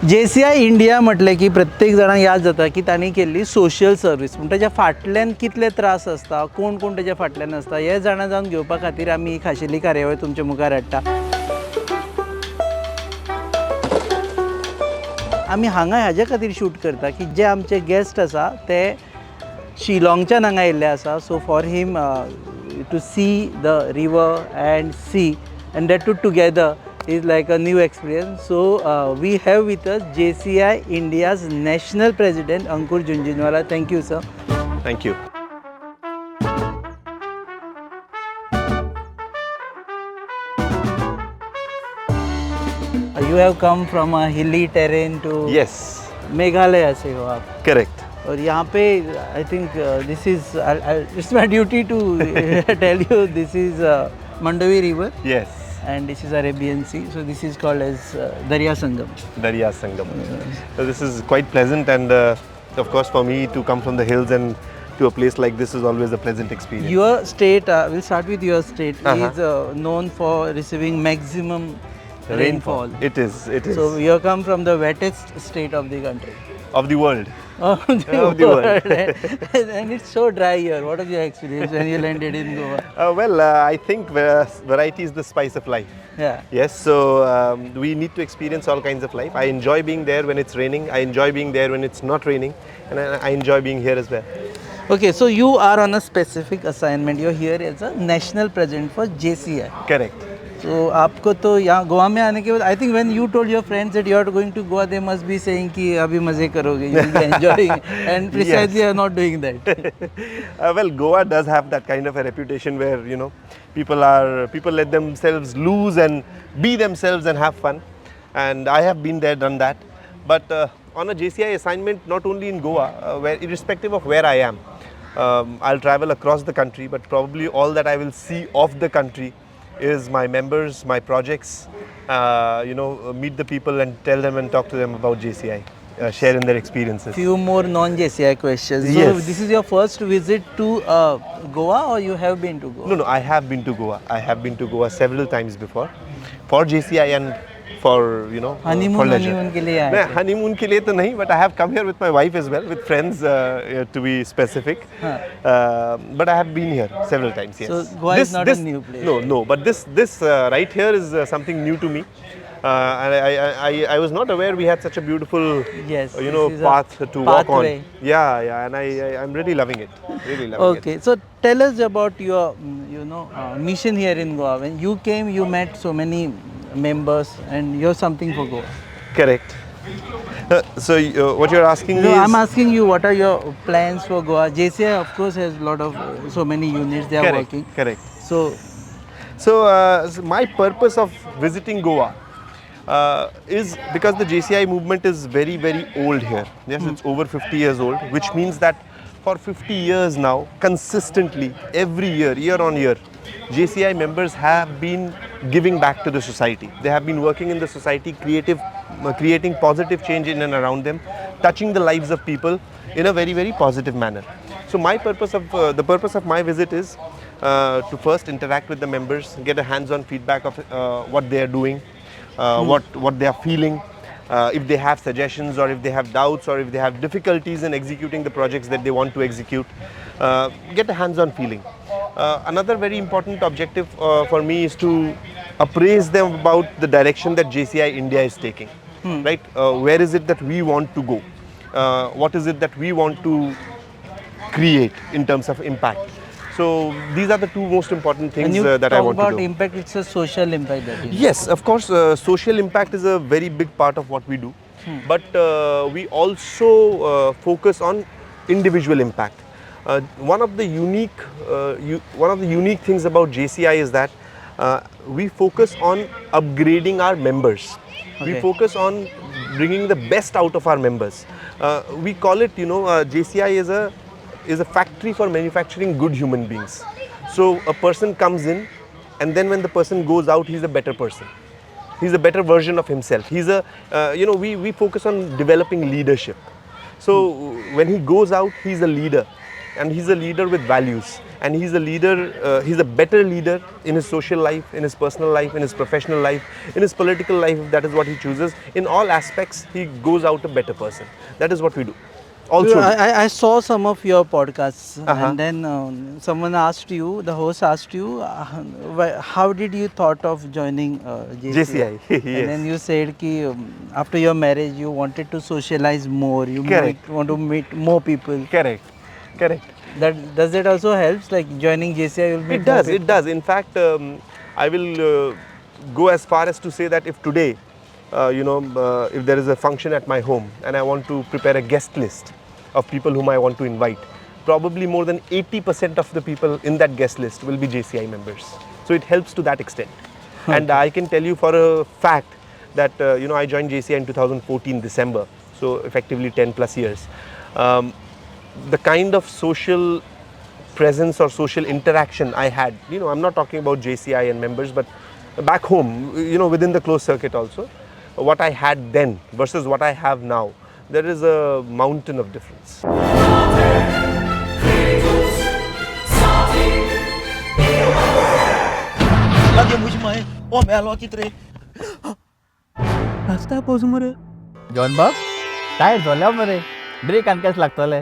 JCI India म्हटलें की प्रत्येक जाणांक याद जाता की तांणी केल्ली सोशल सर्वीस पूण ताच्या फाटल्यान कितले त्रास आसता कोण कोण ताच्या फाटल्यान आसता हे जाणा जावन घेवपा खातीर आमी ही खाशेली कार्यावळ तुमच्या मुखार हाडटा. आमी हांगा हाजे खातीर शूट करता की जे आमचे गेस्ट आसा ते शिलाँगच्यान हांगा येयल्ले आसा. So for him to see the river and see and that together is like a new experience. So we have with us JCI India's National President Ankur Jhunjhunwala. Thank you, sir. Thank you. You have come from a hilly terrain to Yes, Meghalaya से हो आप. correct. और यहाँ पे I think this is it's my duty to tell you this is Mandovi River Yes, and this is Arabian Sea. So this is called as Darya Sangam. Darya Sangam. So this is quite pleasant, and of course for me to come from the hills and to a place like this is always a pleasant experience. Your state, we'll start with your state, Uh-huh. is known for receiving maximum rainfall. It is. It is. So you come from the wettest state of the country. Of the world. Of the Of the world. And it's so dry here. What was your experience when you landed in Goa? I think variety is the spice of life. Yeah. Yes, so we need to experience all kinds of life. I enjoy being there when it's raining. I enjoy being there when it's not raining, and I enjoy being here as well. Okay, so you are on a specific assignment. You're here as a national president for JCI. Correct. So आपको तो यहाँ गोवा में आने के बाद I think when you told your friends that you are going to Goa, they must be saying कि अभी मजे करोगे, you will be enjoying, and precisely you are not doing that. Goa does have that kind of a reputation where people let themselves loose and be themselves and have fun, and I have been there, done that. But on a JCI assignment, not only in Goa, where irrespective of where I am, I'll travel across the country, but probably all that I will see of the country is my members, my projects, meet the people and tell them and talk to them about JCI, share in their experiences. Few more non-JCI questions. So Yes. this is your first visit to Goa, or you have been to Goa? No, I have been to Goa. I have been to Goa several times before, for JCI and for Honeymoon, for leisure. honeymoon के लिए आए नहीं, थे? honeymoon के लिए तो नहीं, but I have come here with my wife as well, with friends to be specific. But I have been here several times. Yes. So Goa is not a new place. No, but this right here is something new to me. And I was not aware we had such a beautiful Yes, this is a path to walk on. pathway. Yeah, and I'm really loving it. Really loving it. Okay, so tell us about your mission here in Goa. When you came, you met so many members, and you're something for Goa. Correct. So what you're asking No, me is... I'm asking you, what are your plans for Goa? JCI, of course, has a lot of so many units they are Correct, working. correct. So So my purpose of visiting Goa is because the JCI movement is very, very old here. Yes, it's over 50 years old, which means that for 50 years now, consistently, every year on year, JCI members have been giving back to the society. They have been working in the society, creating positive change in and around them, touching the lives of people in a very, very positive manner. So my purpose of the purpose of my visit is to first interact with the members, get a hands-on feedback of what they are doing, what they are feeling, if they have suggestions or if they have doubts or if they have difficulties in executing the projects that they want to execute, get a hands-on feeling. Another very important objective for me is to appraise them about the direction that JCI India is taking. Right? Where is it that we want to go? What is it that we want to create in terms of impact? So these are the two most important things when you that I talk want to about do. impact, it's a social impact that is. Yes, of course, social impact is a very big part of what we do. But we also focus on individual impact. One of the unique things about JCI is that we focus on upgrading our members. Okay. We focus on bringing the best out of our members. We call it, JCI is a factory for manufacturing good human beings. So a person comes in, and then when the person goes out, he's a better person. He's a better version of himself. He's we focus on developing leadership. So when he goes out, he's a leader. and he's a leader with values, and he's a leader, he's a better leader in his social life, in his personal life, in his professional life, in his political life, if that is what he chooses. In all aspects, he goes out a better person. That is what we do. Also, I saw some of your podcasts, Uh-huh. and then someone asked you, the host asked you, how did you thought of joining JCI? JCI, And then you said ki after your marriage you wanted to socialize more, you Correct. might want to meet more people. correct, correct. That does it also helps, like joining JCI will meet It more does, people? it does. In fact, I will go as far as to say that if today, if there is a function at my home and I want to prepare a guest list of people whom I want to invite, probably more than 80% of the people in that guest list will be JCI members. So it helps to that extent. And I can tell you for a fact that, I joined JCI in 2014 December, so effectively 10 plus years. The kind of social presence or social interaction I had, I'm not talking about JCI and members, but back home, within the closed circuit also, what I had then versus what I have now, there is a mountain of difference. Lagi mo siya oh, may alo kitre. Rasta पाऊस मरे. John बाब tyre झाल्या मरे break आनी कशें लागतले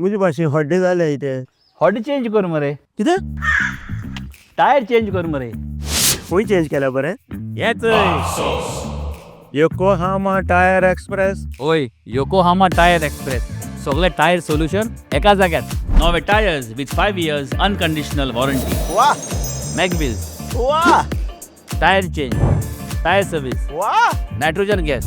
मुझे पाशी हड्डे जाले इथे. हॉडी चेंज कर मरे किती? टायर चेंज कर मरे कोई चेंज केला बरे? येच. Yokohama tyre express. ओय योकोहामा टायर एक्सप्रेस सगळे टायर सोल्युशन एका जाग्यार नवे tyres with 5 years unconditional warranty वाह मॅगविल्स वाह टायर चेंज टायर सर्विस वाह. Nitrogen gas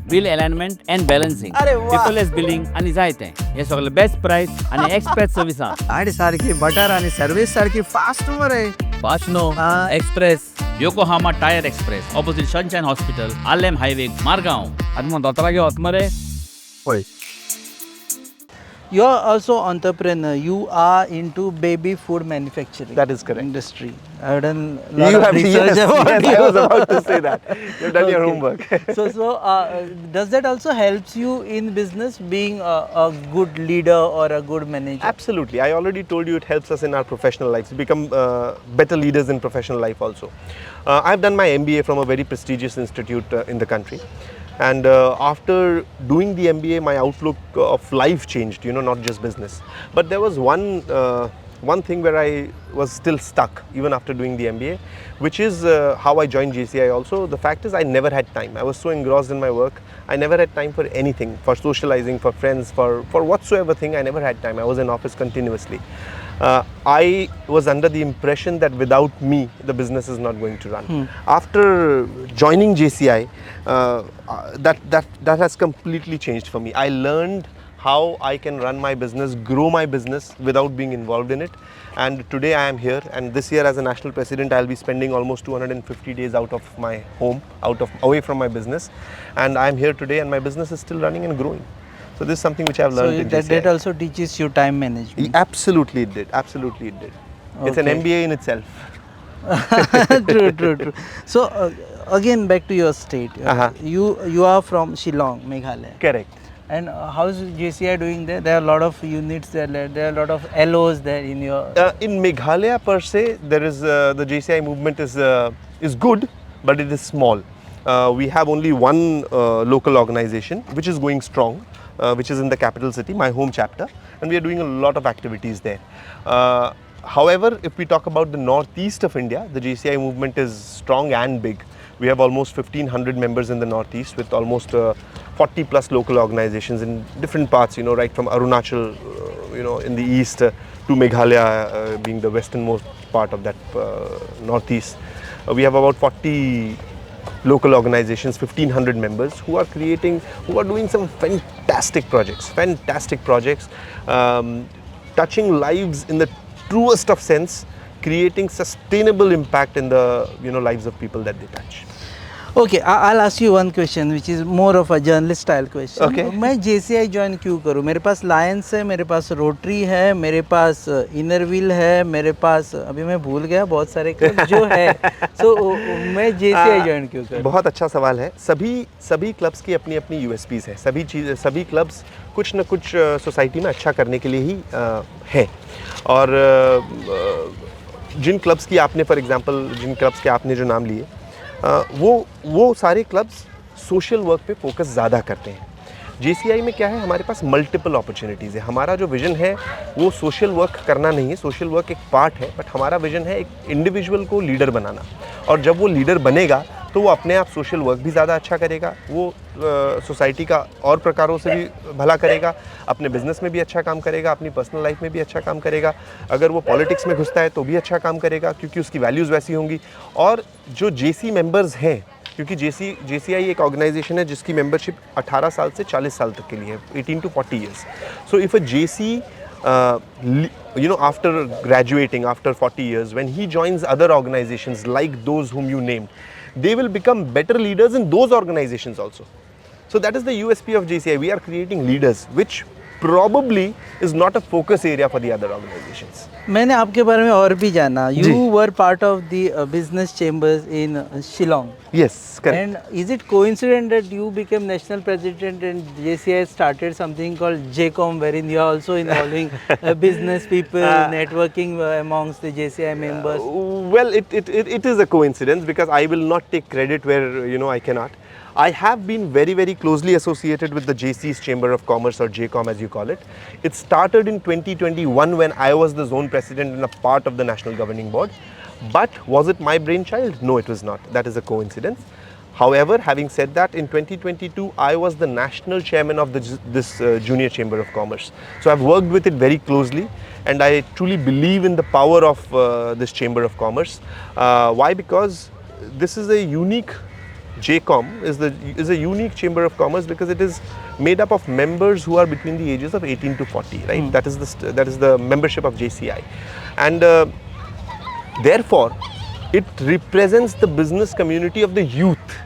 wheel alignment and balancing अरे वा. पेपरलेस बिलिंग आनी जायते हे सगळे बेस्ट प्राइस आनी एक्सप्रेस सर्विसां गाडी सारखी बटर आणि सर्व्हिस सारखी फास्ट मरे. फास्ट नो हाँ. Express Yokohama tyre express opposite sunshine hospital Alem highway Margao आनी मग दोतरा घेवत मरे होय. You are also entrepreneur. You are into baby food manufacturing. That is correct. Industry. I have done a lot You of have, research yes, about yes, you. I was about to say that. You've done your Okay. homework. So, does that also helps you in business, being a good leader or a good manager? Absolutely. I already told you it helps us in our professional lives, become better leaders in professional life also. I've done my MBA from a very prestigious institute in the country. And after doing the MBA, my outlook of life changed, not just business. But there was one thing where I was still stuck even after doing the MBA, which is how I joined JCI also. The fact is I never had time. I was so engrossed in my work. I never had time for anything, for socializing, for friends, for whatsoever thing. I never had time. I was in office continuously. I was under the impression that without me, the business is not going to run. After joining JCI, that has completely changed for me. I learned how I can run my business, grow my business without being involved in it. And today I am here, and this year as a national president, I'll be spending almost 250 days out of my home, away from my business. And I'm here today, and my business is still running and growing. So this is something which I've learned So in that, JCI. that also teaches you time management. Absolutely it did. Absolutely it did. It's an Okay. MBA in itself. True. So again, back to your state. Uh-huh. You are from Shillong, Meghalaya. Correct. And how's JCI doing there? There are a lot of units there. There are a lot of LOs there in your. In Meghalaya per se, there is the JCI movement is good, but it is small. We have only one local organization which is going strong, which is in the capital city, my home chapter, and we are doing a lot of activities there. However, if we talk about the northeast of India, the JCI movement is strong and big. We have almost 1,500 members in the northeast with almost 40 plus local organizations in different parts, right from Arunachal, in the east to Meghalaya being the westernmost part of that northeast. We have about 40 local organizations, 1,500 members who are doing some fantastic projects, touching lives in the truest of sense, creating sustainable impact in the lives of people that they touch. Okay, I'll ask you one question which is more of a journalist style question. Okay. मैं JCI join क्यों करूँ? मेरे पास Lions है, मेरे पास rotary है, मेरे पास inner wheel है, मेरे पास अभी मैं भूल गया बहुत सारे क्लब जो है. So मैं JCI ज्वाइन क्यों करूँ? बहुत अच्छा सवाल है. सभी क्लब्स की अपनी अपनी यूएसपीज है. सभी क्लब्स कुछ न कुछ सोसाइटी में अच्छा करने के लिए ही हैं. और जिन क्लब्स की आपने फॉर एग्जांपल जिन क्लब्स के आपने जो नाम लिए वो सारे क्लब्स सोशल वर्क पे फोकस ज़्यादा करते हैं. JCI में क्या है, हमारे पास मल्टीपल अपॉर्चुनिटीज़ है. हमारा जो विज़न है वो सोशल वर्क करना नहीं है. सोशल वर्क एक पार्ट है, बट हमारा विज़न है एक इंडिविजुअल को लीडर बनाना. और जब वो लीडर बनेगा तो वो अपने आप सोशल वर्क भी ज़्यादा अच्छा करेगा, वो सोसाइटी का और प्रकारों से भी भला करेगा, अपने बिजनेस में भी अच्छा काम करेगा, अपनी पर्सनल लाइफ में भी अच्छा काम करेगा. अगर वो पॉलिटिक्स में घुसता है तो भी अच्छा काम करेगा, क्योंकि उसकी वैल्यूज़ वैसी होंगी. और जो JC मेंबर्स हैं, क्योंकि JCI एक ऑर्गेनाइजेशन है जिसकी मेंबरशिप 18 साल से 40 साल तक के लिए है, 18 to 40 years. So if a JC after graduating after 40 years, when he joins other organizations like those whom you named, they will become better leaders in those organizations also. So that is the USP of JCI. We are creating leaders, which probably is not a focus area for the other organizations. मैंने आपके बारे में और भी जाना. You were part of the business chambers in Shillong. Yes, correct. And is it coincident that you became national president and JCI started something called JCOM, wherein you are also involving business people, networking amongst the JCI members? Well, it is a coincidence, because I will not take credit where I cannot. I have been very, very closely associated with the JC's Chamber of Commerce, or JCOM as you call it. It started in 2021 when I was the zone president and a part of the National Governing Board. But was it my brainchild? No, it was not. That is a coincidence. However, having said that, in 2022, I was the national chairman of this Junior Chamber of Commerce. So I've worked with it very closely, and I truly believe in the power of this Chamber of Commerce. Why? Because this is a unique JCOM is a unique chamber of commerce, because it is made up of members who are between the ages of 18 to 40, right? That is the membership of JCI, and therefore it represents the business community of the youth,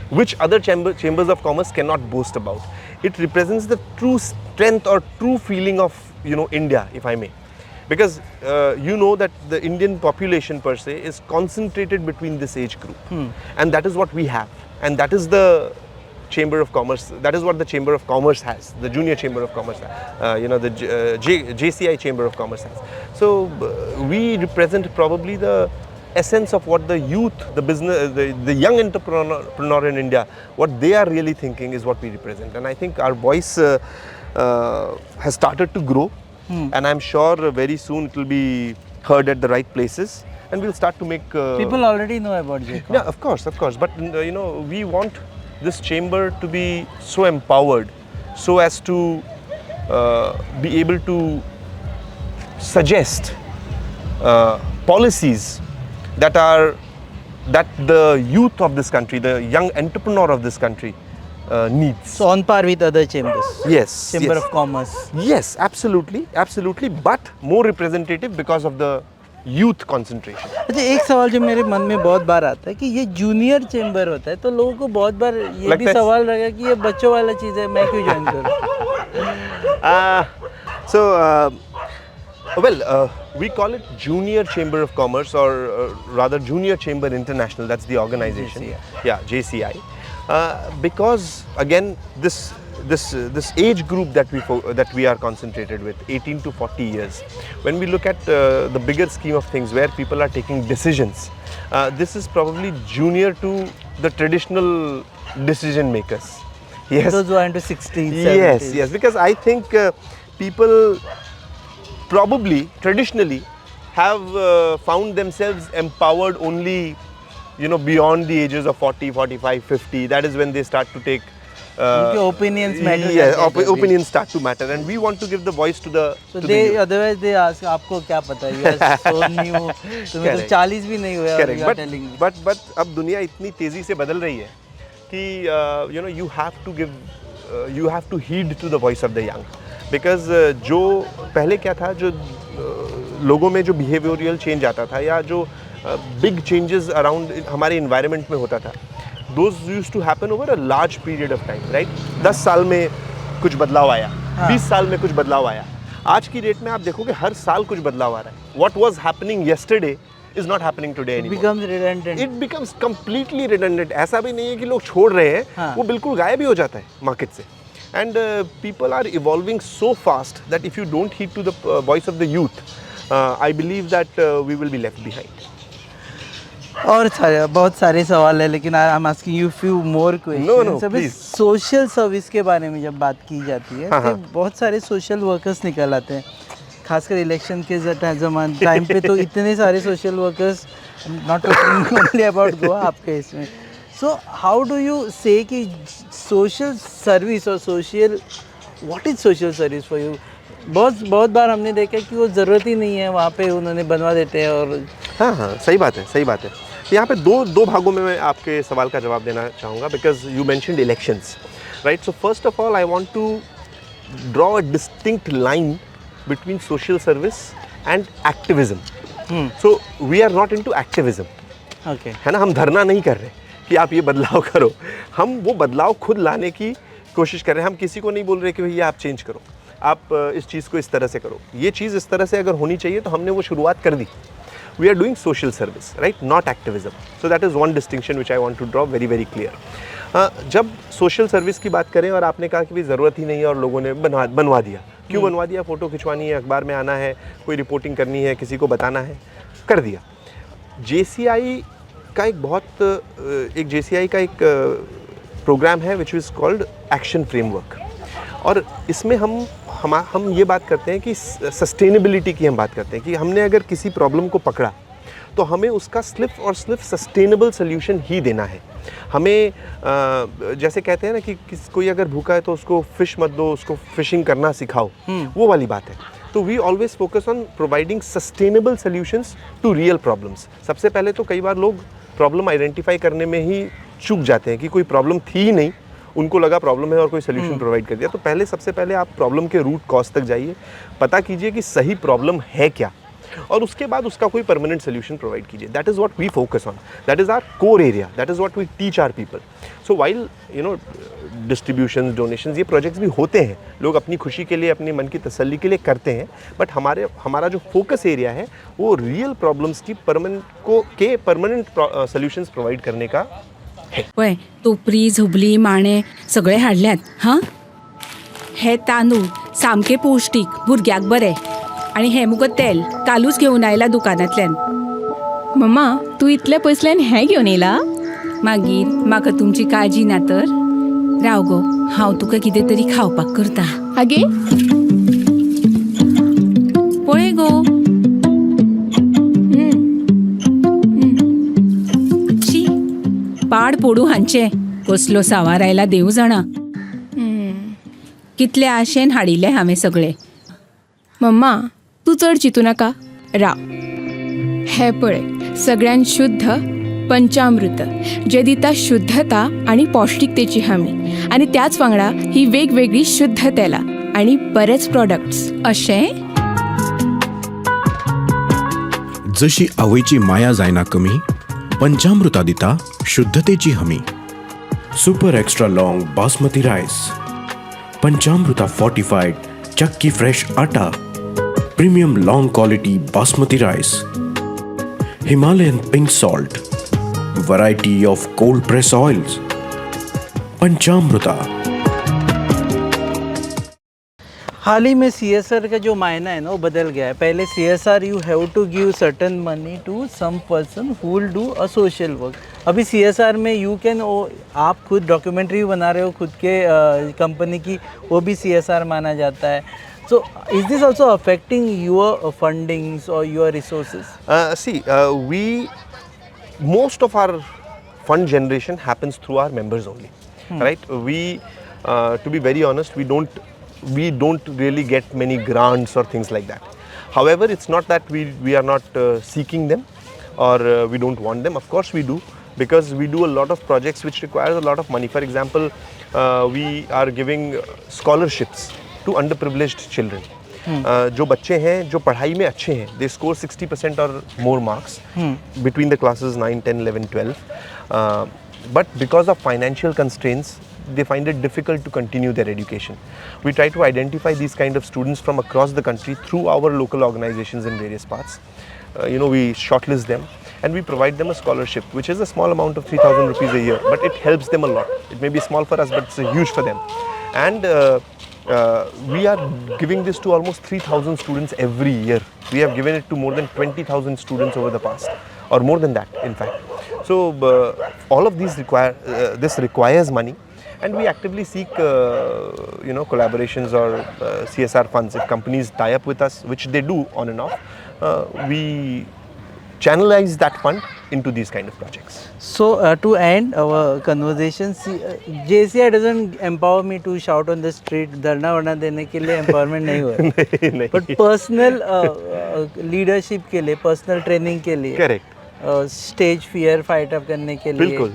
which other chambers of commerce cannot boast about. It represents the true strength or true feeling of India, if I may. Because that the Indian population per se is concentrated between this age group, and that is what we have, and that is the Chamber of Commerce. That is what the Chamber of Commerce has, the Junior Chamber of Commerce, the JCI Chamber of Commerce has. So we represent probably the essence of what the youth, the business, the young entrepreneur in India, what they are really thinking is what we represent, and I think our voice has started to grow. And I'm sure very soon it will be heard at the right places, and we'll start to make people already know about JCOM. Yeah, of course, but we want this chamber to be so empowered, so as to be able to suggest policies that the youth of this country, the young entrepreneur of this country needs. So on par with other chambers. Yes. Chamber yes. of Commerce. Yes, absolutely, but more representative because of the youth concentration. अच्छा, एक सवाल जो मेरे मन में बहुत बार आता है कि ये जूनियर चेंबर होता है, तो लोगों को बहुत बार ये भी सवाल रहेगा कि ये बच्चों वाला चीज़ है, मैं क्यों ज्वाइन करूं? We call it Junior Chamber of Commerce, or rather Junior Chamber International. That's the organization. JCI. Yeah, JCI. Because again, this age group that we are concentrated with, 18 to 40 years, when we look at the bigger scheme of things where people are taking decisions, this is probably junior to the traditional decision makers. Yes. Those who are into 60s, 70s. Yes, because I think people probably traditionally have found themselves empowered only beyond the ages of 40, 45, 50. That is when they start to take opinions matter. Yeah, opinions start to matter, and we want to give the voice to the. So otherwise they ask, आपको क्या पता है? You are so new. तुम्हें तो 40 भी नहीं हुआ. Correct. You are telling me. But अब दुनिया इतनी तेजी से बदल रही है कि you have to heed to the voice of the young, because जो पहले क्या था, जो लोगों में जो behavioral change आता था, या जो big changes around हमारे environment में होता था, those used to happen over a large period of time, right? 10 साल में कुछ बदलाव आया, 20 साल में कुछ बदलाव आया. आज की डेट में आप देखोगे हर साल कुछ बदलाव आ रहा है. What was happening yesterday is not happening today anymore. becomes redundant. It becomes completely redundant. ऐसा भी नहीं है कि लोग छोड़ रहे हैं, हाँ. वो बिल्कुल गायब ही हो जाता है मार्केट से. And people are evolving so fast that if you don't heed to the voice of the youth, I believe that we will be left behind. और बहुत सारे सवाल है, लेकिन I am asking you few more questions. No, अभी please. Social service के बारे में जब बात की जाती है हाँ, तो हाँ. बहुत सारे सोशल वर्कर्स निकल आते हैं, खासकर इलेक्शन के जमान टाइम पे तो इतने सारे social workers, not talking only about Goa, आपके इसमें. सो हाउ डू यू से कि सोशल सर्विस और social, what is social service for you? बहुत बार हमने देखा कि वो ज़रूरत ही नहीं है, वहाँ पे उन्होंने बनवा देते हैं. और हाँ, सही बात है, सही बात है. यहाँ पे दो भागों में मैं आपके सवाल का जवाब देना चाहूँगा, because you mentioned elections, right? So first of all I want to draw a distinct line between social service and activism. So we are not into activism, okay, है ना? हम धरना नहीं कर रहे कि आप ये बदलाव करो, हम वो बदलाव खुद लाने की कोशिश कर रहे हैं. हम किसी को नहीं बोल रहे कि भैया आप चेंज करो, आप इस चीज़ को इस तरह से करो, ये चीज़ इस तरह से अगर होनी चाहिए तो हमने वो शुरुआत कर दी. We are doing social service, right? Not activism. So that is one distinction which I want to draw very very clear. जब social service की बात करें और आपने कहा कि भी ज़रूरत ही नहीं है और लोगों ने बनवा दिया, क्यों बनवा दिया? फ़ोटो खिंचवानी है, अखबार में आना है, कोई रिपोर्टिंग करनी है, किसी को बताना है, कर दिया. JCI का एक प्रोग्राम है which is called action framework, और इसमें हम ये बात करते हैं कि सस्टेनेबिलिटी की हम बात करते हैं कि हमने अगर किसी प्रॉब्लम को पकड़ा तो हमें उसका सिर्फ सस्टेनेबल सोल्यूशन ही देना है. हमें जैसे कहते हैं ना कि कोई अगर भूखा है तो उसको फिश मत दो, उसको फिशिंग करना सिखाओ, वो वाली बात है. तो we always focus on providing sustainable solutions to real problems. सबसे पहले तो कई बार लोग प्रॉब्लम आइडेंटिफाई करने में ही चूक जाते हैं कि कोई प्रॉब्लम थी ही नहीं, उनको लगा प्रॉब्लम है और कोई सोल्यूशन प्रोवाइड कर दिया. तो सबसे पहले आप प्रॉब्लम के रूट कॉज तक जाइए, पता कीजिए कि सही प्रॉब्लम है क्या, और उसके बाद उसका कोई परमानेंट सोल्यूशन प्रोवाइड कीजिए. That is what we focus on, that is our core area, that is what we teach our people. So while distribution, donations, ये प्रोजेक्ट्स भी होते हैं, लोग अपनी खुशी के लिए, अपने मन की तसल्ली के लिए करते हैं, बट हमारा जो फोकस एरिया है वो रियल प्रॉब्लम्स की परमानेंट सोल्यूशंस प्रोवाइड करने का है. पळय टोपरी झुबली माणे सगळे हाडल्यात. हां, हे तांदूळ सामके पौष्टीक, भुरग्याक बरे, आणि हे मुगो तेल कालूच घेवन आयला दुकानांतल्यान. मम्मा, तू इतल्या पयसल्यान हें घेवन येयला? मागीर म्हाका तुमची काळजी ना तर? राव गो, हांव तुका कितें तरी खावपाक करता. आगे पळय गो. शी, पाड पडू हांचे, कसलो सावार आयला देव जाणा. कितले आशेन हाडिल्ले हांवें सगळे. मम्मा, तू चड चिंतू नाका, राव. हे पळय, सगळ्यान शुद्ध पंचामृत, जे दिता शुद्धता आणि पौष्टिकतेची हमी, आणि त्याच वांगडा ही वेगवेगळी शुद्ध तेलां आणि बरेच प्रोडक्ट्स. अशें जशी आवयची माया जायना कमी, पंचामृता दिता शुद्धतेची हमी. Super extra long basmati rice, Panchamrita fortified chakki fresh atta, premium long quality basmati rice, Himalayan pink salt, variety of cold press oils. Panchamrita. हाल ही में CSR का जो मायना है ना वो बदल गया है. पहले CSR you have to give certain money to some person who will do a social work. अभी CSR में यू कैन, आप खुद डॉक्यूमेंट्री बना रहे हो खुद के कंपनी की, वो भी CSR माना जाता है. So is this also affecting your fundings or your resources? Most of our fund generation happens through our members only, right? To be very honest, we don't really get many grants or things like that. However, it's not that we are not seeking them or we don't want them. Of course we do, because we do a lot of projects which requires a lot of money. For example, we are giving scholarships to underprivileged children. जो बच्चे हैं जो पढ़ाई में अच्छे हैं, they score 60% or more marks between the classes 9, 10, 11, 12. but because of financial constraints, they find it difficult to continue their education. We try to identify these kind of students from across the country through our local organizations in various parts. We shortlist them and we provide them a scholarship, which is a small amount of 3,000 rupees a year, but it helps them a lot. It may be small for us, but it's huge for them. And we are giving this to almost 3,000 students every year. We have given it to more than 20,000 students over the past, or more than that, in fact. So all of these this requires money, and we actively seek collaborations or CSR funds. If companies tie up with us, which they do on and off, we channelize that fund into these kind of projects. So to end our conversation, JCI doesn't empower me to shout on the street. धरना वरना देने के लिए empowerment नहीं हुआ. नहीं. But personal leadership के लिए, personal training के लिए, Correct. stage fear fight up करने के लिए, बिल्कुल.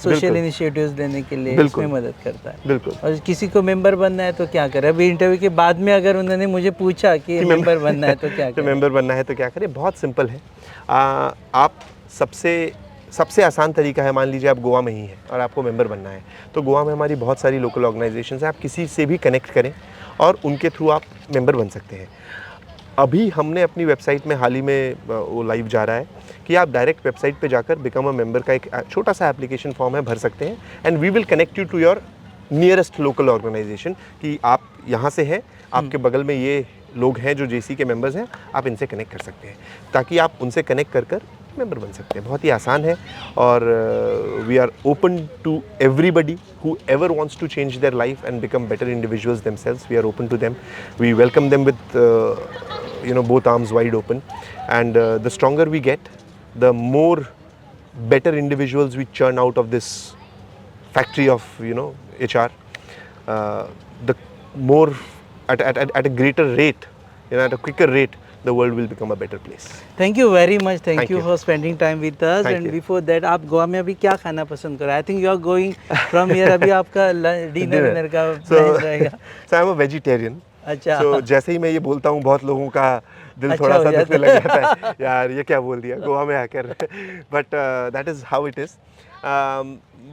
सोशल बिल्कुल. इनिशिएटिव्स लेने के लिए बिल्कुल. इसमें मदद करता है. बिल्कुल. और किसी को मेंबर बनना है तो क्या करे? अभी इंटरव्यू के बाद में अगर उन्होंने मुझे पूछा कि मेंबर बनना है तो क्या तो करे? मेंबर बनना है तो क्या करें? बहुत सिंपल है. आप सबसे आसान तरीका है, मान लीजिए आप गोवा में ही हैं और आपको मेंबर बनना है, तो गोवा में हमारी बहुत सारी लोकल ऑर्गेनाइजेशंस हैं. आप किसी से भी कनेक्ट करें और उनके थ्रू आप मेंबर बन सकते हैं. अभी हमने अपनी वेबसाइट में हाल ही में वो लाइव जा रहा है कि आप डायरेक्ट वेबसाइट पे जाकर बिकम अ मेंबर का एक छोटा सा एप्लीकेशन फॉर्म है, भर सकते हैं. And we will connect you to your nearest local organization कि आप यहाँ से हैं, आपके बगल में ये लोग हैं जो JC के मेंबर्स हैं, आप इनसे कनेक्ट कर सकते हैं ताकि आप उनसे कनेक्ट कर मेंबर बन सकते हैं. बहुत ही आसान है और we are open to everybody whoever wants to change their life and become better individuals themselves. We are open to them. We welcome them with both arms wide open, and the stronger we get, the more better individuals we churn out of this factory of HR, the more at a greater rate, at a quicker rate, the world will become a better place. Thank you very much. Thank Thank you you. for spending time with us. Thank and you. before that, आप गोवा में अभी क्या खाना पसंद करो? I think you are going from here. अभी आपका dinner का plan रहेगा. So I'm a vegetarian. अच्छा. So जैसे ही मैं ये बोलता हूँ, बहुत लोगों का दिल अच्छा थोड़ा हो सा जाता दुखने लग जाता है, यार ये क्या बोल दिया गोवा में आकर. But that is how it is.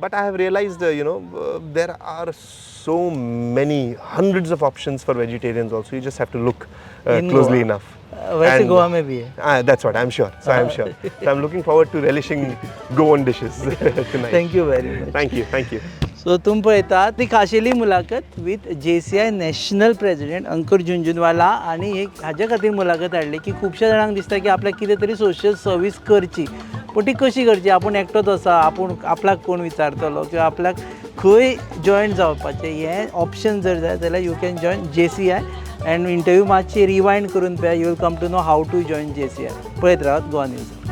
But I have realized, there are so many hundreds of options for vegetarians also. You just have to look In closely Goa. enough. वैसे And- गोवा में भी है. That's what I'm sure. So I'm sure. So I'm looking forward to relishing Goan dishes tonight. Thank you very much. Thank you. Thank you. सो तुम पळयतात ती खाशेली मुलाखत with JCI national president अंकुर झुंझुनवाला. आणि एक हाजे खातीर मुलाखत हाडली की खुबश्या जाणांक दिसता की आपल्याक कितें तरी सोशल सर्वीस करची, पूण ती कशी करची? आपूण एकटोच आसा, आपूण आपल्याक कोण विचारतलो किंवा आपल्याक खंय जॉयन जावपाचें हें ऑप्शन जर जाय जाल्यार you can join JCI. And interview मातशी रिवायंड करून पळया, you will come to know how to join JCI. पळयत रावात गोवा न्यूज.